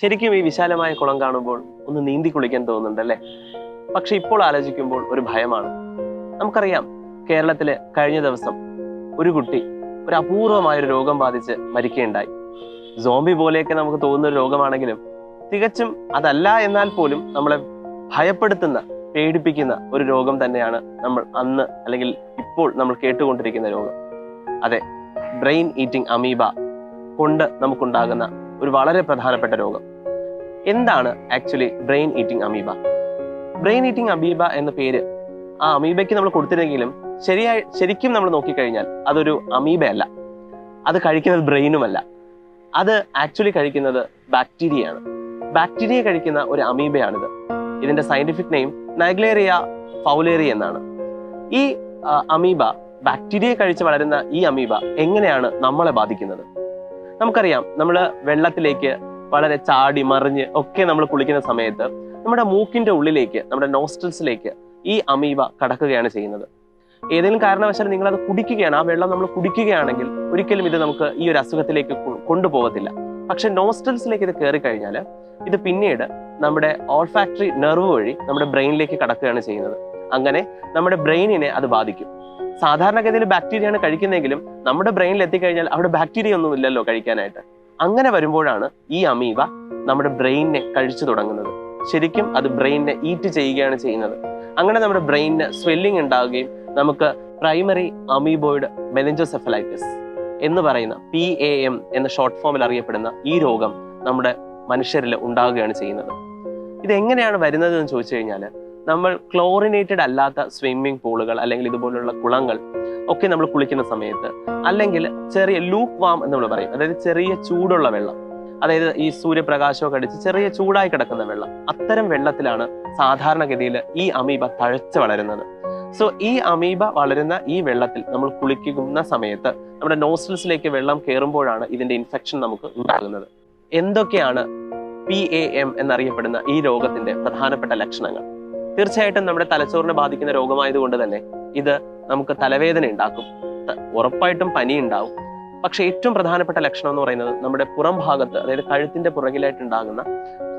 ശരിക്കും ഈ വിശാലമായ കുളം കാണുമ്പോൾ ഒന്ന് നീന്തി കുളിക്കാൻ തോന്നുന്നുണ്ടല്ലേ? പക്ഷെ ഇപ്പോൾ ആലോചിക്കുമ്പോൾ ഒരു ഭയമാണ്. നമുക്കറിയാം, കേരളത്തില് കഴിഞ്ഞ ദിവസം ഒരു കുട്ടി ഒരു അപൂർവമായൊരു രോഗം ബാധിച്ച് മരിക്കുകയുണ്ടായി. സോംബി പോലെയൊക്കെ നമുക്ക് തോന്നുന്ന ഒരു രോഗമാണെങ്കിലും തികച്ചും അതല്ല എന്നാൽ പോലും നമ്മളെ ഭയപ്പെടുത്തുന്ന, പേടിപ്പിക്കുന്ന ഒരു രോഗം തന്നെയാണ് നമ്മൾ അന്ന് അല്ലെങ്കിൽ ഇപ്പോൾ നമ്മൾ കേട്ടുകൊണ്ടിരിക്കുന്ന രോഗം. അതെ, ബ്രെയിൻ ഈറ്റിംഗ് അമീബ കൊണ്ട് നമുക്കുണ്ടാകുന്ന ഒരു വളരെ പ്രധാനപ്പെട്ട രോഗം. എന്താണ് actually brain eating amoeba? Brain eating amoeba എന്ന പേര് ആ അമീബയ്ക്ക് നമ്മൾ കൊടുത്തിരുന്നെങ്കിലും ശരിക്കും നമ്മൾ നോക്കിക്കഴിഞ്ഞാൽ അതൊരു അമീബയല്ല. അത് കഴിക്കുന്നത് ബ്രെയിനുമല്ല. അത് ആക്ച്വലി കഴിക്കുന്നത് ബാക്ടീരിയയാണ്. ബാക്ടീരിയ കഴിക്കുന്ന ഒരു അമീബയാണിത്. ഇതിന്റെ സയന്റിഫിക് നെയിം നൈഗ്ലേറിയ ഫൗലേറി എന്നാണ്. ഈ അമീബ, ബാക്ടീരിയ കഴിച്ച് വളരുന്ന ഈ അമീബ എങ്ങനെയാണ് നമ്മളെ ബാധിക്കുന്നത്? നമുക്കറിയാം, നമ്മൾ വെള്ളത്തിലേക്ക് വളരെ ചാടി മറിഞ്ഞ് ഒക്കെ നമ്മൾ കുളിക്കുന്ന സമയത്ത് നമ്മുടെ മൂക്കിന്റെ ഉള്ളിലേക്ക്, നമ്മുടെ നോസ്ട്രിൽസിലേക്ക് ഈ അമീബ കടക്കുകയാണ് ചെയ്യുന്നത്. ഏതെങ്കിലും കാരണവശാൽ നിങ്ങൾ അത് കുടിക്കുകയാണ്, ആ വെള്ളം നമ്മൾ കുടിക്കുകയാണെങ്കിൽ ഒരിക്കലും ഇത് നമുക്ക് ഈ ഒരു അസുഖത്തിലേക്ക് കൊണ്ടുപോകത്തില്ല. പക്ഷെ നോസ്ട്രിൽസിലേക്ക് ഇത് കയറി കഴിഞ്ഞാൽ ഇത് പിന്നീട് നമ്മുടെ ഓൾഫാക്ടറി നെർവ് വഴി നമ്മുടെ ബ്രെയിനിലേക്ക് കടക്കുകയാണ് ചെയ്യുന്നത്. അങ്ങനെ നമ്മുടെ ബ്രെയിനിനെ അത് ബാധിക്കും. സാധാരണഗതിയിൽ ബാക്ടീരിയയാണ് കഴിക്കുന്നതെങ്കിലും നമ്മുടെ ബ്രെയിനിൽ എത്തിക്കഴിഞ്ഞാൽ അവിടെ ബാക്ടീരിയ ഒന്നും ഇല്ലല്ലോ കഴിക്കാനായിട്ട്. അങ്ങനെ വരുമ്പോഴാണ് ഈ അമീബ നമ്മുടെ ബ്രെയിനിനെ കഴിച്ചു തുടങ്ങുന്നത്. ശരിക്കും അത് ബ്രെയിനിനെ ഈറ്റ് ചെയ്യുകയാണ് ചെയ്യുന്നത്. അങ്ങനെ നമ്മുടെ ബ്രെയിനിന് സ്വെല്ലിംഗ് ഉണ്ടാവുകയും നമുക്ക് പ്രൈമറി അമീബോയിഡ് മെനിഞ്ചോസെഫലൈറ്റിസ് എന്ന് പറയുന്ന PAM എന്ന ഷോർട്ട് ഫോമിൽ അറിയപ്പെടുന്ന ഈ രോഗം നമ്മുടെ മനുഷ്യരിൽ ഉണ്ടാവുകയാണ് ചെയ്യുന്നത്. ഇതെങ്ങനെയാണ് വരുന്നത് എന്ന് ചോദിച്ചു കഴിഞ്ഞാൽ, നമ്മൾ ക്ലോറിനേറ്റഡ് അല്ലാത്ത സ്വിമ്മിംഗ് പൂളുകൾ അല്ലെങ്കിൽ ഇതുപോലുള്ള കുളങ്ങൾ ഒക്കെ നമ്മൾ കുളിക്കുന്ന സമയത്ത്, അല്ലെങ്കിൽ ചെറിയ ലൂക്ക് വാം എന്ന് നമ്മൾ പറയും, അതായത് ചെറിയ ചൂടുള്ള വെള്ളം, അതായത് ഈ സൂര്യപ്രകാശമൊക്കെ അടിച്ച് ചെറിയ ചൂടായി കിടക്കുന്ന വെള്ളം, അത്തരം വെള്ളത്തിലാണ് സാധാരണഗതിയിൽ ഈ അമീബ തഴച്ച് വളരുന്നത്. സോ ഈ അമീബ വളരുന്ന ഈ വെള്ളത്തിൽ നമ്മൾ കുളിക്കുന്ന സമയത്ത് നമ്മുടെ നോസ്ട്രിൽസിലേക്ക് വെള്ളം കയറുമ്പോഴാണ് ഇതിന്റെ ഇൻഫെക്ഷൻ നമുക്ക് ഉണ്ടാകുന്നത്. എന്തൊക്കെയാണ് PAM എന്നറിയപ്പെടുന്ന ഈ രോഗത്തിന്റെ പ്രധാനപ്പെട്ട ലക്ഷണങ്ങൾ? തീർച്ചയായിട്ടും നമ്മുടെ തലച്ചോറിനെ ബാധിക്കുന്ന രോഗമായതുകൊണ്ട് തന്നെ ഇത് നമുക്ക് തലവേദന ഉണ്ടാക്കും, ഉറപ്പായിട്ടും പനി ഉണ്ടാവും. പക്ഷെ ഏറ്റവും പ്രധാനപ്പെട്ട ലക്ഷണം എന്ന് പറയുന്നത് നമ്മുടെ പുറം ഭാഗത്ത്, അതായത് കഴുത്തിന്റെ പുറകിലായിട്ട് ഉണ്ടാകുന്ന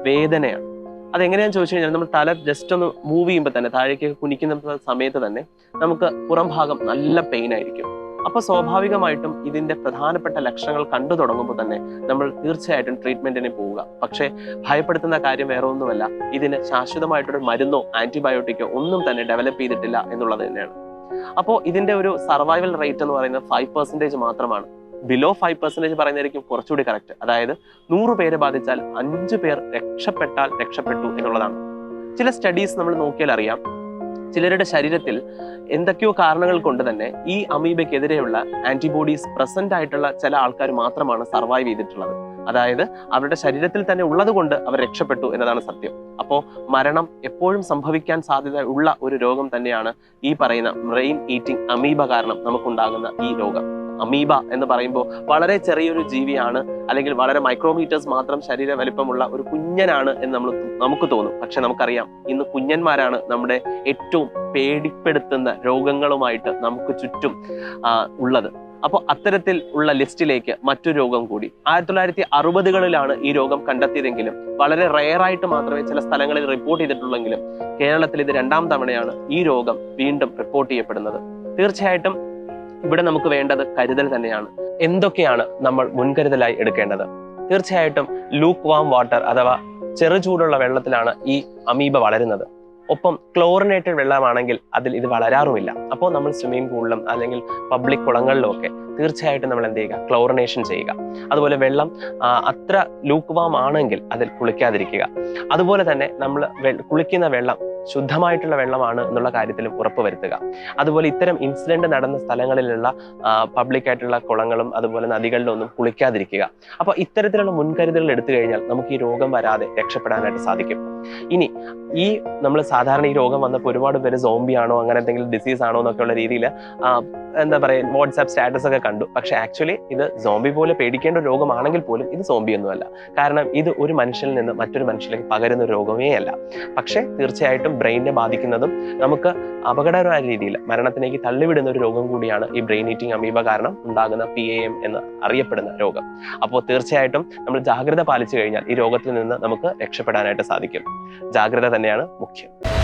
വേദനയാണ്. അതെങ്ങനെയാണെന്ന് ചോദിച്ചു കഴിഞ്ഞാൽ, നമ്മൾ തല ജസ്റ്റ് ഒന്ന് മൂവ് ചെയ്യുമ്പോൾ തന്നെ, താഴേക്ക് കുനിക്കുന്ന സമയത്ത് തന്നെ നമുക്ക് പുറം ഭാഗം നല്ല പെയിൻ ആയിരിക്കും. അപ്പൊ സ്വാഭാവികമായിട്ടും ഇതിന്റെ പ്രധാനപ്പെട്ട ലക്ഷണങ്ങൾ കണ്ടു തുടങ്ങുമ്പോൾ തന്നെ നമ്മൾ തീർച്ചയായിട്ടും ട്രീറ്റ്മെന്റിന് പോവുക. പക്ഷെ ഭയപ്പെടുത്തുന്ന കാര്യം വേറെ ഒന്നുമല്ല, ഇതിന് ശാശ്വതമായിട്ടൊരു മരുന്നോ ആന്റിബയോട്ടിക്കോ ഒന്നും തന്നെ ഡെവലപ്പ് ചെയ്തിട്ടില്ല എന്നുള്ളത് തന്നെയാണ്. അപ്പോൾ ഇതിന്റെ ഒരു സർവൈവൽ റേറ്റ് എന്ന് പറയുന്നത് 5% മാത്രമാണ്. ബിലോ 5% പറയുന്നതായിരിക്കും കുറച്ചുകൂടി കറക്റ്റ്. അതായത് 100 പേരെ ബാധിച്ചാൽ 5 പേർ രക്ഷപ്പെട്ടാൽ രക്ഷപ്പെട്ടു എന്നുള്ളതാണ്. ചില സ്റ്റഡീസ് നമ്മൾ നോക്കിയാൽ അറിയാം, ചിലരുടെ ശരീരത്തിൽ എന്തൊക്കെയോ കാരണങ്ങൾ കൊണ്ട് തന്നെ ഈ അമീബയ്ക്കെതിരെയുള്ള ആന്റിബോഡീസ് പ്രസന്റ് ആയിട്ടുള്ള ചില ആൾക്കാർ മാത്രമാണ് സർവൈവ് ചെയ്തിട്ടുള്ളത്. അതായത് അവരുടെ ശരീരത്തിൽ തന്നെ ഉള്ളത് കൊണ്ട് അവർ രക്ഷപ്പെട്ടു എന്നതാണ് സത്യം. അപ്പോൾ മരണം എപ്പോഴും സംഭവിക്കാൻ സാധ്യത ഉള്ള ഒരു രോഗം തന്നെയാണ് ഈ പറയുന്ന ബ്രെയിൻ ഈറ്റിംഗ് അമീബ കാരണം നമുക്കുണ്ടാകുന്ന ഈ രോഗം. അമീബ എന്ന് പറയുമ്പോൾ വളരെ ചെറിയൊരു ജീവിയാണ്, അല്ലെങ്കിൽ വളരെ മൈക്രോമീറ്റേഴ്സ് മാത്രം ശരീര വലിപ്പമുള്ള ഒരു കുഞ്ഞനാണ് എന്ന് നമുക്ക് തോന്നും. പക്ഷെ നമുക്കറിയാം, ഇന്ന് കുഞ്ഞന്മാരാണ് നമ്മുടെ ഏറ്റവും പേടിപ്പെടുത്തുന്ന രോഗങ്ങളുമായിട്ട് നമുക്ക് ചുറ്റും ഉള്ളത്. അപ്പോൾ അത്തരത്തിൽ ഉള്ള ലിസ്റ്റിലേക്ക് മറ്റൊരു രോഗം കൂടി 1960കളിലാണ് ഈ രോഗം കണ്ടെത്തിയതെങ്കിലും വളരെ റെയറായിട്ട് മാത്രമേ ചില സ്ഥലങ്ങളിൽ റിപ്പോർട്ട് ചെയ്തിട്ടുള്ളെങ്കിലും കേരളത്തിൽ ഇത് 2ാം തവണയാണ് ഈ രോഗം വീണ്ടും റിപ്പോർട്ട് ചെയ്യപ്പെടുന്നത്. തീർച്ചയായിട്ടും ഇവിടെ നമുക്ക് വേണ്ടത് കരുതൽ തന്നെയാണ്. എന്തൊക്കെയാണ് നമ്മൾ മുൻകരുതലായി എടുക്കേണ്ടത്? തീർച്ചയായിട്ടും ലൂക്ക് വാം വാട്ടർ അഥവാ ചെറുചൂടുള്ള വെള്ളത്തിലാണ് ഈ അമീബ വളരുന്നത്. ഒപ്പം ക്ലോറിനേറ്റഡ് വെള്ളമാണെങ്കിൽ അതിൽ ഇത് വളരാറുമില്ല. അപ്പോൾ നമ്മൾ സ്വിമ്മിംഗ് പൂളിലും അല്ലെങ്കിൽ പബ്ലിക് കുളങ്ങളിലും ഒക്കെ തീർച്ചയായിട്ടും നമ്മൾ എന്ത് ചെയ്യുക? ക്ലോറിനേഷൻ ചെയ്യുക. അതുപോലെ വെള്ളം അത്ര ലൂക്ക് വാം ആണെങ്കിൽ അതിൽ കുളിക്കാതിരിക്കുക. അതുപോലെ തന്നെ നമ്മൾ കുളിക്കുന്ന വെള്ളം ശുദ്ധമായിട്ടുള്ള വെള്ളമാണ് എന്നുള്ള കാര്യത്തിലും ഉറപ്പുവരുത്തുക. അതുപോലെ ഇത്തരം ഇൻസിഡന്റ് നടന്ന സ്ഥലങ്ങളിലുള്ള പബ്ലിക് ആയിട്ടുള്ള കുളങ്ങളും അതുപോലെ നദികളിലൊന്നും കുളിക്കാതിരിക്കുക. അപ്പൊ ഇത്തരത്തിലുള്ള മുൻകരുതലുകൾ എടുത്തു കഴിഞ്ഞാൽ നമുക്ക് ഈ രോഗം വരാതെ രക്ഷപ്പെടാനായിട്ട് സാധിക്കും. ഇനി ഈ നമ്മൾ സാധാരണ ഈ രോഗം വന്നപ്പോൾ ഒരുപാട് പേര് സോംബി ആണോ അങ്ങനെ എന്തെങ്കിലും ഡിസീസ് ആണോ എന്നൊക്കെയുള്ള രീതിയിൽ എന്താ പറയുക വാട്സാപ്പ് സ്റ്റാറ്റസ് ഒക്കെ കണ്ടു. പക്ഷെ ആക്ച്വലി ഇത് സോംബി പോലെ പേടിക്കേണ്ട ഒരു രോഗമാണെങ്കിൽ പോലും ഇത് സോംബി ഒന്നുമല്ല. കാരണം ഇത് ഒരു മനുഷ്യനിൽ നിന്ന് മറ്റൊരു മനുഷ്യനിലേക്ക് പകരുന്ന ഒരു രോഗമേ അല്ല. പക്ഷെ തീർച്ചയായിട്ടും ബ്രെയിനിനെ ബാധിക്കുന്നതും നമുക്ക് അപകടകരമായ രീതിയിൽ മരണത്തിലേക്ക് തള്ളിവിടുന്ന ഒരു രോഗം കൂടിയാണ് ഈ ബ്രെയിൻ ഈറ്റിംഗ് അമീബ കാരണം ഉണ്ടാകുന്ന PAM എന്ന് അറിയപ്പെടുന്ന രോഗം. അപ്പോൾ തീർച്ചയായിട്ടും നമ്മൾ ജാഗ്രത പാലിച്ചു കഴിഞ്ഞാൽ ഈ രോഗത്തിൽ നിന്ന് നമുക്ക് രക്ഷപ്പെടാനായിട്ട് സാധിക്കും. ജാഗ്രത തന്നെയാണ് മുഖ്യം.